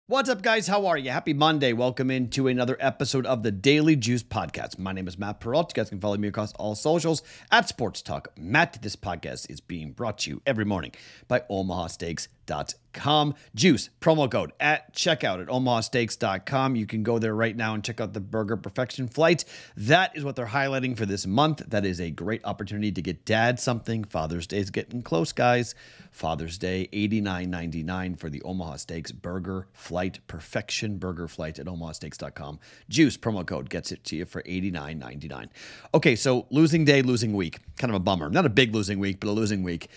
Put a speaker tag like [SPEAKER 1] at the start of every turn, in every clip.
[SPEAKER 1] What's up, guys? How are you? Happy Monday. Welcome into another episode of the Daily Juice Podcast. My name is Matt Perrault. You guys can follow me across all socials at Sports Talk Matt. This podcast is being brought to you every morning by omahasteaks.com. Juice, promo code at checkout at omahasteaks.com. You can go there right now and check out the Burger Perfection Flight. That is what they're highlighting for this month. That is a great opportunity to get dad something. Father's Day is getting close, guys. Father's Day, $89.99 for the Omaha Steaks Burger Flight, Perfection Burger Flight at omahasteaks.com. Juice, promo code, gets it to you for $89.99. Okay, so losing day, losing week. Kind of a bummer. Not a big losing week, but a losing week.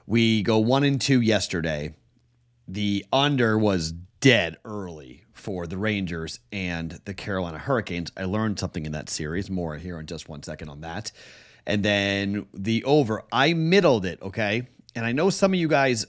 [SPEAKER 1] We go 1-2 yesterday. The under was dead early for the Rangers and the Carolina Hurricanes. I learned something in that series. More here in just 1 second on that. And then the over, I middled it, okay? And I know some of you guys,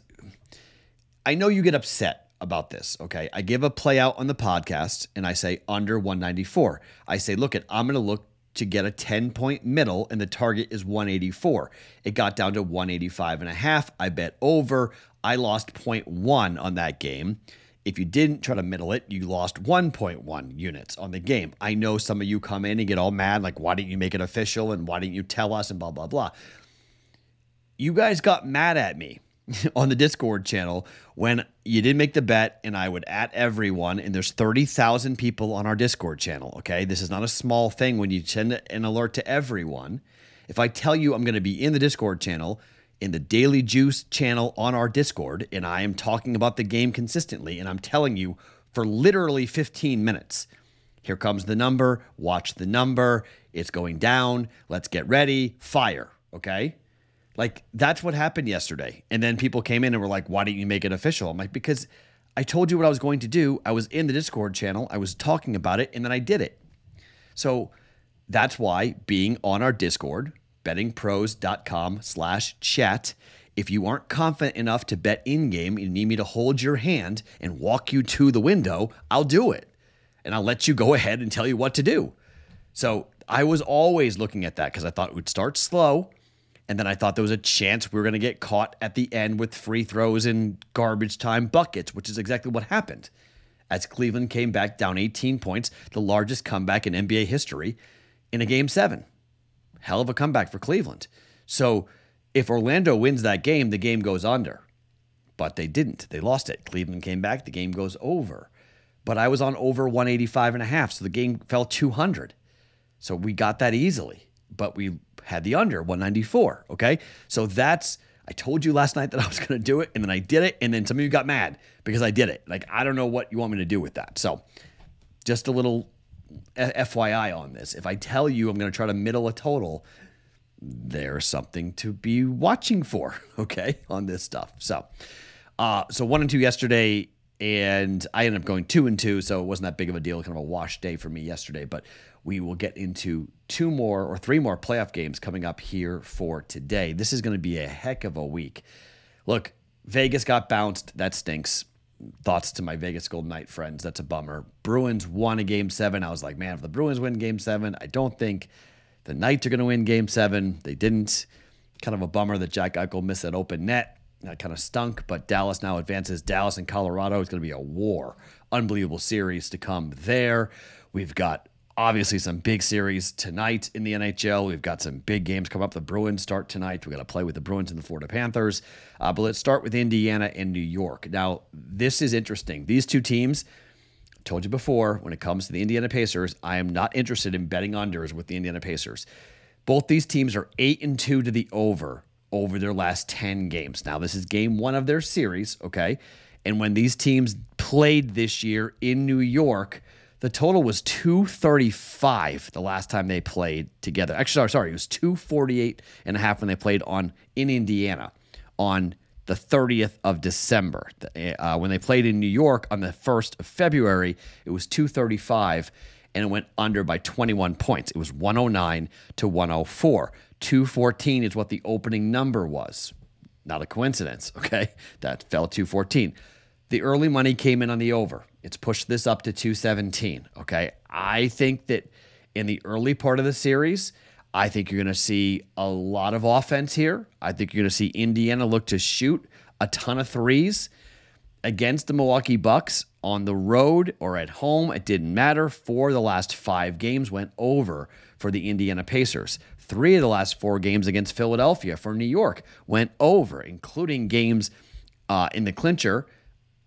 [SPEAKER 1] I know you get upset about this, okay? I give a play out on the podcast and I say under 194. I say, look, I'm going to look to get a 10-point middle and the target is 184. It got down to 185.5. I bet over. I lost 0.1 on that game. If you didn't try to middle it, you lost 1.1 units on the game. I know some of you come in and get all mad, like, why didn't you make it official and why didn't you tell us and blah, blah, blah. You guys got mad at me on the Discord channel when you didn't make the bet and I would at everyone, and there's 30,000 people on our Discord channel, okay? This is not a small thing when you send an alert to everyone. If I tell you I'm going to be in the Discord channel, in the Daily Juice channel on our Discord, and I am talking about the game consistently, and I'm telling you for literally 15 minutes, here comes the number, watch the number, it's going down, let's get ready, fire, okay? Like, that's what happened yesterday. And then people came in and were like, why didn't you make it official? I'm like, because I told you what I was going to do. I was in the Discord channel. I was talking about it, and then I did it. So that's why being on our Discord, bettingpros.com/chat, if you aren't confident enough to bet in-game, you need me to hold your hand and walk you to the window, I'll do it. And I'll let you go ahead and tell you what to do. So I was always looking at that because I thought it would start slow. And then I thought there was a chance we were going to get caught at the end with free throws and garbage time buckets, which is exactly what happened. As Cleveland came back down 18 points, the largest comeback in NBA history in a Game 7. Hell of a comeback for Cleveland. So if Orlando wins that game, the game goes under. But they didn't. They lost it. Cleveland came back. The game goes over. But I was on over 185.5, so the game fell 200. So we got that easily. But we had the under 194, okay? So that's, I told you last night that I was going to do it, and then I did it, and then some of you got mad because I did it. Like, I don't know what you want me to do with that. So just a little FYI on this. If I tell you I'm going to try to middle a total, there's something to be watching for, okay, on this stuff. So 1-2 yesterday, and I ended up going 2-2, so it wasn't that big of a deal, kind of a wash day for me yesterday, but we will get into 3 more playoff games coming up here for today. This is going to be a heck of a week. Look, Vegas got bounced. That stinks. Thoughts to my Vegas Golden Knight friends. That's a bummer. Bruins won a Game 7. I was like, man, if the Bruins win Game 7, I don't think the Knights are going to win Game 7. They didn't. Kind of a bummer that Jack Eichel missed that open net. That kind of stunk, but Dallas now advances. Dallas and Colorado is going to be a war. Unbelievable series to come there. We've got obviously some big series tonight in the NHL. We've got some big games coming up. The Bruins start tonight. We've got to play with the Bruins and the Florida Panthers. But let's start with Indiana and New York. Now, this is interesting. These two teams, I told you before, when it comes to the Indiana Pacers, I am not interested in betting unders with the Indiana Pacers. Both these teams are 8-2 to the over their last 10 games. Now, this is game 1 of their series, okay? And when these teams played this year in New York, the total was 235 the last time they played together. Actually, sorry, it was 248.5 when they played in Indiana on the 30th of December. When they played in New York on the 1st of February, it was 235, and it went under by 21 points. It was 109 to 104. 214 is what the opening number was. Not a coincidence, okay? That fell 214. The early money came in on the over. It's pushed this up to 217, okay? I think that in the early part of the series, I think you're going to see a lot of offense here. I think you're going to see Indiana look to shoot a ton of threes. against the Milwaukee Bucks on the road or at home, it didn't matter. 4 of the last 5 games went over for the Indiana Pacers. 3 of the last 4 games against Philadelphia for New York went over, including games in the clincher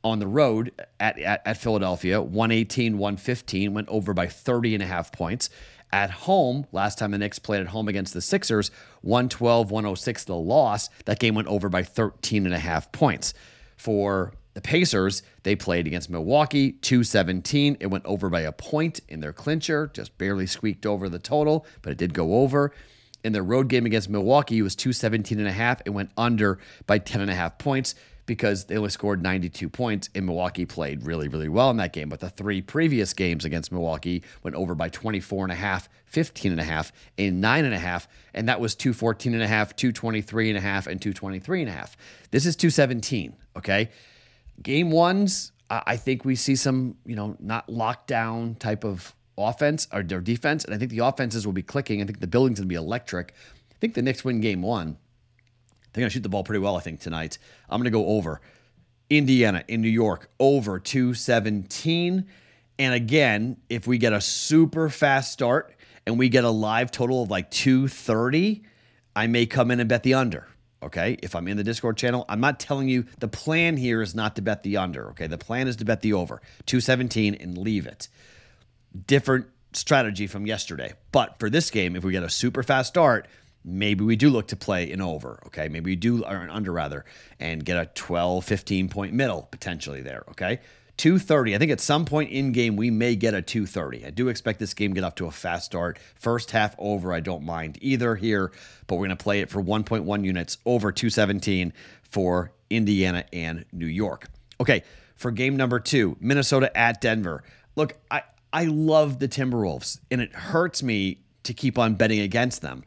[SPEAKER 1] on the road at Philadelphia. 118-115 went over by 30.5 points. At home, last time the Knicks played at home against the Sixers, 112-106 the loss. That game went over by 13.5 points. For the Pacers, they played against Milwaukee, 217. It went over by a point in their clincher, just barely squeaked over the total, but it did go over. In their road game against Milwaukee, it was 217.5. It went under by 10.5 points because they only scored 92 points, and Milwaukee played really, really well in that game. But the 3 previous games against Milwaukee went over by 24.5, 15.5, and 9.5, and that was 214.5, 223.5, and 223.5. This is 217, okay? Game ones, I think we see some, not lockdown type of offense or their defense, and I think the offenses will be clicking. I think the building's going to be electric. I think the Knicks win game 1. They're going to shoot the ball pretty well, I think, tonight. I'm going to go over. Indiana in New York, over 217. And again, if we get a super fast start and we get a live total of like 230, I may come in and bet the under. Okay, if I'm in the Discord channel, I'm not telling you, the plan here is not to bet the under. Okay, the plan is to bet the over, 217, and leave it. Different strategy from yesterday. But for this game, if we get a super fast start, maybe we do look to play an over, okay? Maybe we do, or an under rather, and get a 12, 15-point middle potentially there, okay? 230. I think at some point in game, we may get a 230. I do expect this game to get off to a fast start. First half over, I don't mind either here, but we're going to play it for 1.1 units over 217 for Indiana and New York. Okay, for game number 2, Minnesota at Denver. Look, I love the Timberwolves, and it hurts me to keep on betting against them,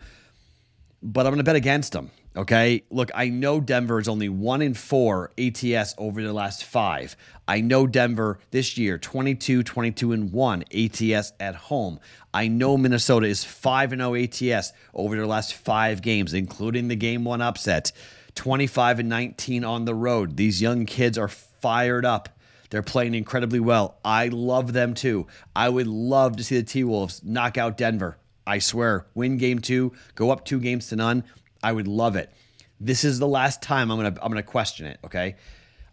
[SPEAKER 1] but I'm going to bet against them. Okay, look, I know Denver is only 1-4 ATS over the last 5. I know Denver this year, 22-1 ATS at home. I know Minnesota is 5-0 ATS over their last 5 games, including the game 1 upset. 25-19 on the road. These young kids are fired up. They're playing incredibly well. I love them too. I would love to see the T-Wolves knock out Denver. I swear, win game 2, go up 2-0. I would love it. This is the last time I'm gonna question it, okay?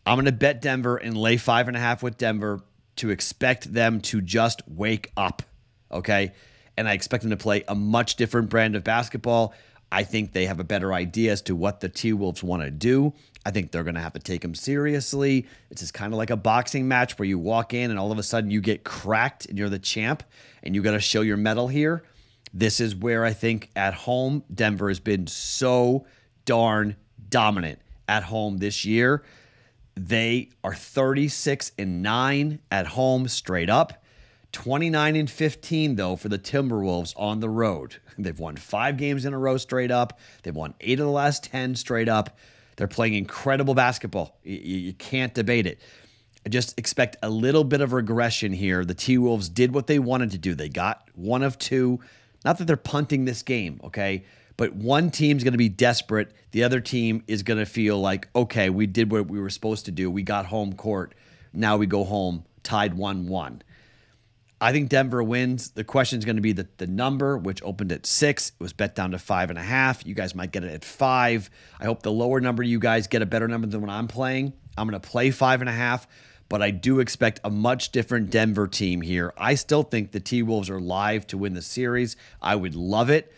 [SPEAKER 1] I'm gonna bet Denver and lay 5.5 with Denver to expect them to just wake up, okay? And I expect them to play a much different brand of basketball. I think they have a better idea as to what the T-Wolves want to do. I think they're going to have to take them seriously. It's just kind of like a boxing match where you walk in and all of a sudden you get cracked and you're the champ and you got to show your medal here. This is where I think at home, Denver has been so darn dominant at home this year. They are 36-9 at home straight up. 29-15, though, for the Timberwolves on the road. They've won 5 games in a row straight up. They've won 8 of the last 10 straight up. They're playing incredible basketball. You can't debate it. I just expect a little bit of regression here. The T-Wolves did what they wanted to do. They got 1 of 2. Not that they're punting this game, okay? But one team's going to be desperate. The other team is going to feel like, okay, we did what we were supposed to do. We got home court. Now we go home tied 1-1. I think Denver wins. The question is going to be the number, which opened at 6. It was bet down to 5.5. You guys might get it at 5. I hope the lower number, you guys get a better number than what I'm playing. I'm going to play 5.5. But I do expect a much different Denver team here. I still think the T-Wolves are live to win the series. I would love it.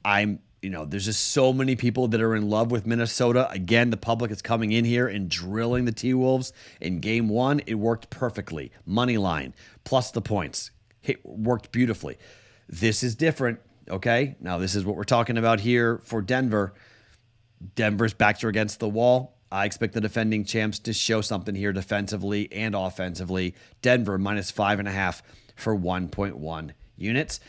[SPEAKER 1] There's just so many people that are in love with Minnesota. Again, the public is coming in here and drilling the T-Wolves. In game 1, it worked perfectly. Money line, plus the points. It worked beautifully. This is different, okay? Now, this is what we're talking about here for Denver. Denver's backs are against the wall. I expect the defending champs to show something here defensively and offensively. Denver minus 5.5 for 1.1 units.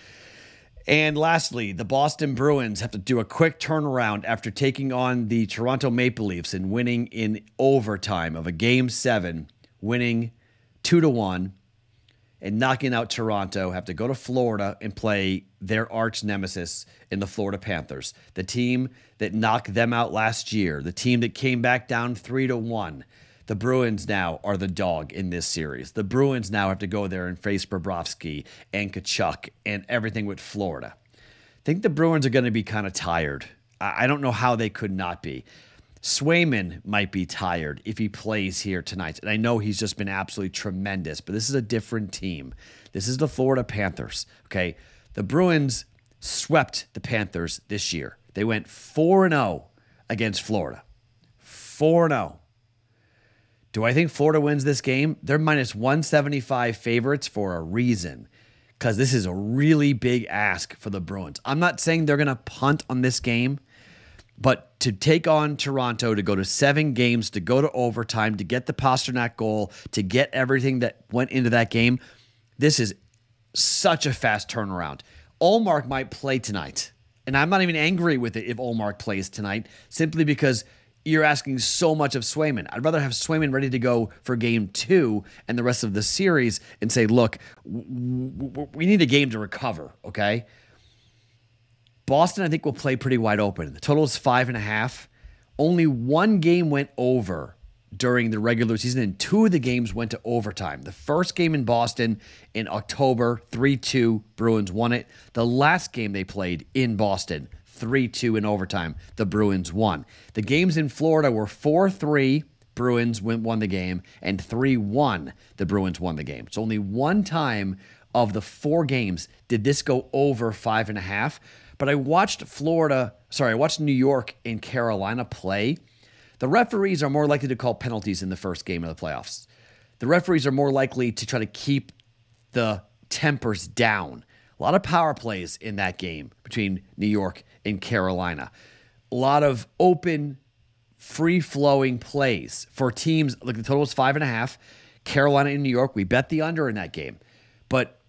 [SPEAKER 1] And lastly, the Boston Bruins have to do a quick turnaround after taking on the Toronto Maple Leafs and winning in overtime of a Game 7, winning 2-1 and knocking out Toronto. Have to go to Florida and play their arch nemesis in the Florida Panthers, the team that knocked them out last year, the team that came back down 3-1, The Bruins now are the dog in this series. The Bruins now have to go there and face Bobrovsky and Tkachuk and everything with Florida. I think the Bruins are going to be kind of tired. I don't know how they could not be. Swayman might be tired if he plays here tonight. And I know he's just been absolutely tremendous, but this is a different team. This is the Florida Panthers, okay? The Bruins swept the Panthers this year. They went 4-0 against Florida. 4-0. Do I think Florida wins this game? They're minus 175 favorites for a reason, because this is a really big ask for the Bruins. I'm not saying they're going to punt on this game, but to take on Toronto, to go to 7 games, to go to overtime, to get the Pastrnak goal, to get everything that went into that game, this is such a fast turnaround. Ullmark might play tonight, and I'm not even angry with it if Ullmark plays tonight, simply because you're asking so much of Swayman. I'd rather have Swayman ready to go for game 2 and the rest of the series and say, look, we need a game to recover, okay? Boston, I think, will play pretty wide open. The total is 5.5. Only 1 game went over during the regular season, and 2 of the games went to overtime. The first game in Boston in October, 3-2, Bruins won it. The last game they played in Boston, 3-2 in overtime, the Bruins won. The games in Florida were 4-3, Bruins won the game, and 3-1, the Bruins won the game. So only 1 time of the 4 games did this go over 5.5. But I watched New York and Carolina play. The referees are more likely to call penalties in the first game of the playoffs. The referees are more likely to try to keep the tempers down. A lot of power plays in that game between New York and Carolina. A lot of open, free-flowing plays for teams. Like, the total is 5.5. Carolina and New York, we bet the under in that game. But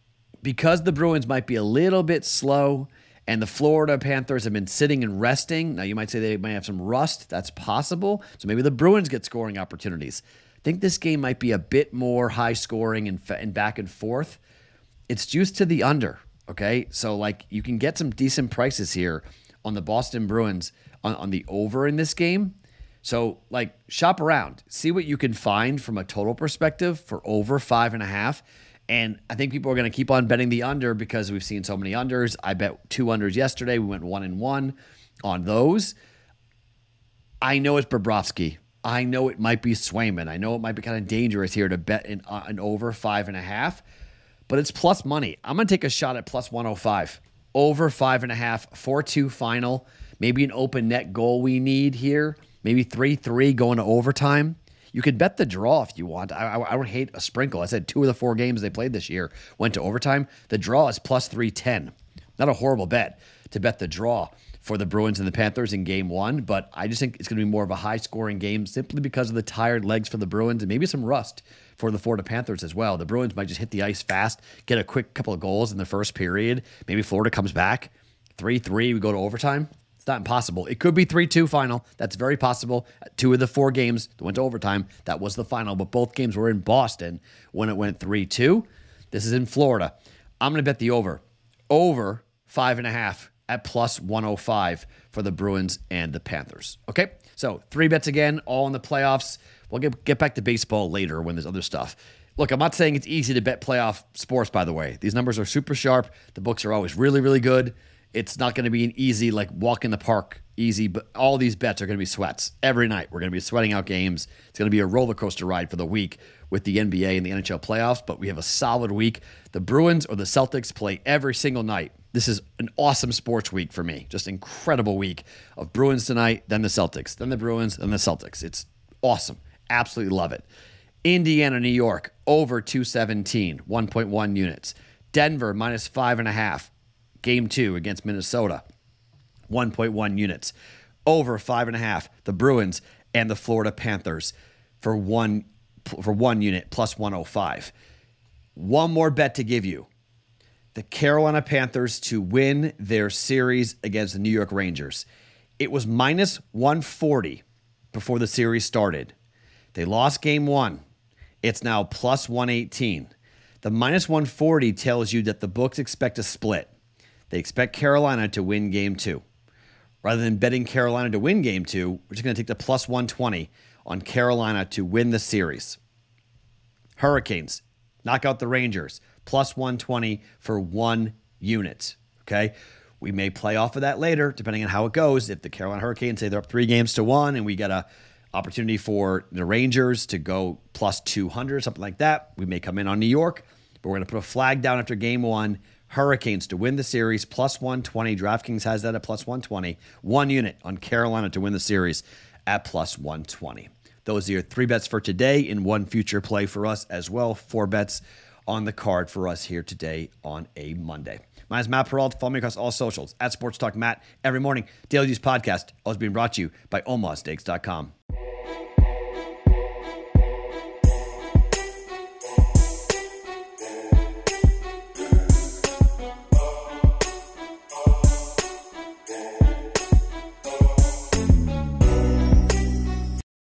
[SPEAKER 1] because the Bruins might be a little bit slow and the Florida Panthers have been sitting and resting, now you might say they might have some rust. That's possible. So maybe the Bruins get scoring opportunities. I think this game might be a bit more high-scoring and back and forth. It's juiced to the under. Okay, so like you can get some decent prices here on the Boston Bruins on the over in this game. So like shop around, see what you can find from a total perspective for over 5.5. And I think people are going to keep on betting the under because we've seen so many unders. I bet 2 unders yesterday. We went 1-1 on those. I know it's Bobrovsky. I know it might be Swayman. I know it might be kind of dangerous here to bet an over 5.5. But it's plus money. I'm going to take a shot at plus 105. Over 5.5, 4-2 final. Maybe an open net goal we need here. Maybe 3-3 going to overtime. You could bet the draw if you want. I would hate a sprinkle. I said 2 of the 4 games they played this year went to overtime. The draw is plus 310. Not a horrible bet to bet the draw for the Bruins and the Panthers in game 1, but I just think it's going to be more of a high-scoring game simply because of the tired legs for the Bruins and maybe some rust for the Florida Panthers as well. The Bruins might just hit the ice fast, get a quick couple of goals in the first period. Maybe Florida comes back. 3-3, we go to overtime. It's not impossible. It could be 3-2 final. That's very possible. 2 of the 4 games that went to overtime, that was the final, but both games were in Boston when it went 3-2. This is in Florida. I'm going to bet the over. Over 5.5 at plus 105 for the Bruins and the Panthers. Okay, so 3 bets again, all in the playoffs. We'll get back to baseball later when there's other stuff. Look, I'm not saying it's easy to bet playoff sports, by the way. These numbers are super sharp. The books are always really, really good. It's not going to be an easy, like, walk in the park easy, but all these bets are going to be sweats. Every night we're going to be sweating out games. It's going to be a roller coaster ride for the week with the NBA and the NHL playoffs, but we have a solid week. The Bruins or the Celtics play every single night. This is an awesome sports week for me. Just incredible week of Bruins tonight, then the Celtics, then the Bruins, then the Celtics. It's awesome. Absolutely love it. Indiana, New York, over 217, 1.1 units. Denver, minus 5.5. Game 2 against Minnesota, 1.1 units. Over 5.5. The Bruins and the Florida Panthers for one unit, plus 105. One more bet to give you. The Carolina Panthers to win their series against the New York Rangers. It was minus 140 before the series started. They lost game 1. It's now plus 118. The minus 140 tells you that the books expect a split. They expect Carolina to win game 2. Rather than betting Carolina to win game 2, we're just going to take the plus 120 on Carolina to win the series. Hurricanes, knock out the Rangers, plus 120 for 1 unit. Okay? We may play off of that later, depending on how it goes. If the Carolina Hurricanes say they're up 3-1 and we get a opportunity for the Rangers to go plus 200, something like that, we may come in on New York. But we're going to put a flag down after game 1. Hurricanes to win the series, plus 120. DraftKings has that at plus 120. 1 unit on Carolina to win the series at plus 120. Those are your 3 bets for today and 1 future play for us as well. 4 bets on the card for us here today on a Monday. My name is Matt Perrault. Follow me across all socials at Sports Talk Matt every morning. Daily Juice Podcast, always being brought to you by OmahaSteaks.com.